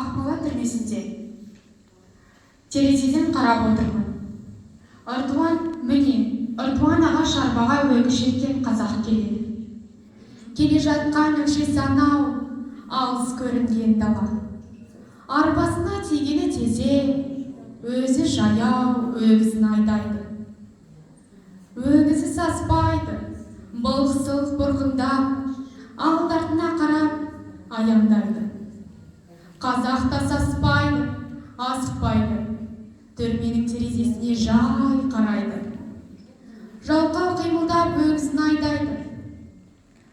Ақмола түрмесінде. Терезеден қарап отырмын. Ырдуан ағаш арбаға өгіз жеткен қазақ келеді. Келе жатқан өкшесі анау, алыс көрінген дала. Арбасына тигені тезе, өзі жаяу өгізін айдайды. Өгізі саспайды, былқ-сылқ бұрғындап, алды-артына қарап аяңдайды. Қазақ та саспайды, асықпайды, түрменің терезесіне жай қарайды. Жалқау қимылдап өгізін айдайды.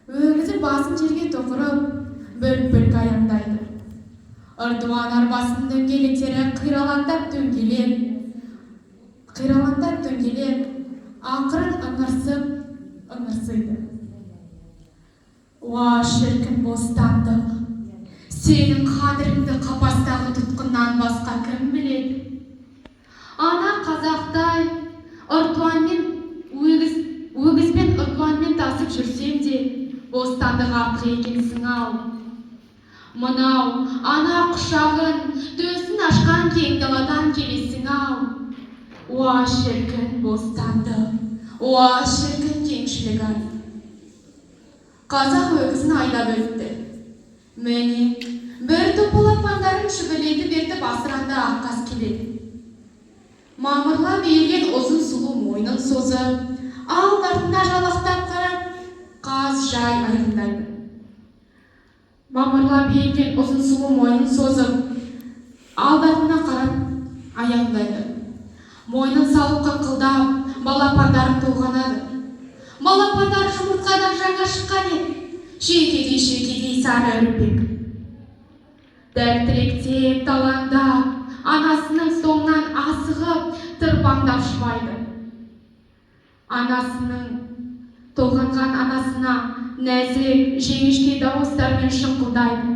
Өгізі басын жерге тоқырып, бүлк-бүлк аяңдайды. Ырдуан арбасының дөңгелектері қираландап дөңгелеп, ақырын ыңырсыйды. Уа шіркін бостандық, сенің қадіріңді қапастағы тұтқыннан басқа кім біледі? Ана қазақтай өгізбен ырдуанмен тасып жүрсем де, бостандық артық екенсің ау. Мынау ана құшағын, төсін ашқан кең даладан келесің ау. Уа шіркін бостандық, уа шіркін кеңшілік ай. Қазақ өгізін айдап өтті. Міне, бір топ балапандарын шүбілетіп ертіп асыранда аққас келеді. Мамырлап иілген ұзын сұлу мойнын созып, алды-артына жалақтап қарап, қаз жай айғындайды. Мамырлап иілген ұзын сұлу мойнын созып, алды-артына қарап аяңдайды. Мойнын салып қықылдап, балапандарын толғанады. Балапандар жұмыртқадан жаңа шыққан еді. Шекедей сары үрпек. Дәлтіректеп, талаңдап, анасының соңынан асығып, тырпаңдап шұбайды. Толғанған анасына нәзік, жеңішке дауыстармен шыңқылдайды.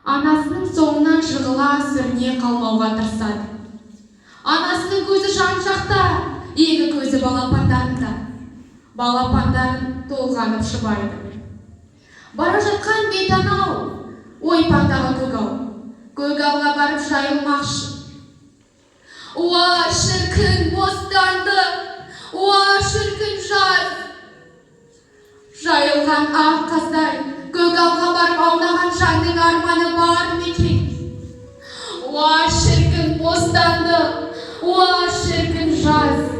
Анасының соңынан жығыла сүріне қалмауға тырысады. Анасының көзі жан-жақта, екі көзі балапандарында. Балапандарын толғанып шұбайды. Бара жатқан бет анау, ойпаңдағы көгау. Көгауға барып жайылмақшы. Уа шіркін бостандық, уа шіркін жаз. Жайылған ақ қаздай, көгауға барып аунаған жанның арманы бар мекен. Уа шіркін бостандық, уа шіркін жаз.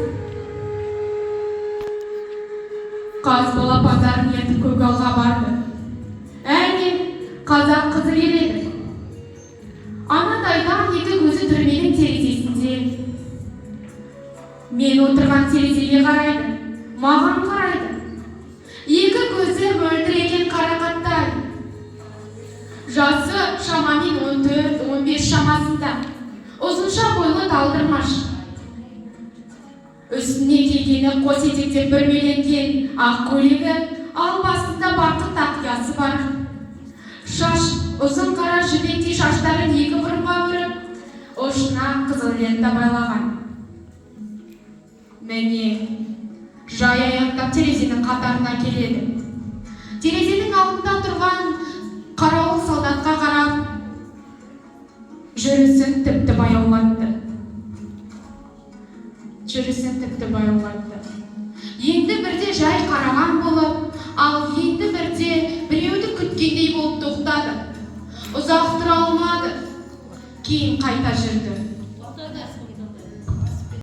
Қаз балапандарын ертіп көгауға барды. Әне, қазақ қызы келеді. Анадайдан екі көзі түрменің терезесінде. Мен отырған терезеге қарайды, маған қарайды. Екі көзі мөлдіреген қарақаттай. Жасы шамамен 14-15 шамасында. Ұзынша бойлы талдырмаш. Үстіне кигені қос етектен бүрмеленген ақ көйлегі, ал басында бартық тақиясы бар. Шаш, ұзын қара жібектей шаштарын екі бұрымға өріп, ұшына қызыл лента байлаған. Міне, жай аяқтап терезенің қатарына келеді. Терезенің алдында тұрған қарауыл солдатқа қарап, жүрісін тіпті баяулатты. Енді бірде жай қараған болып, ал енді бірде біреуді күткендей болып тоқтады. Ұзақ тұра алмады. Кейін қайта жүрді.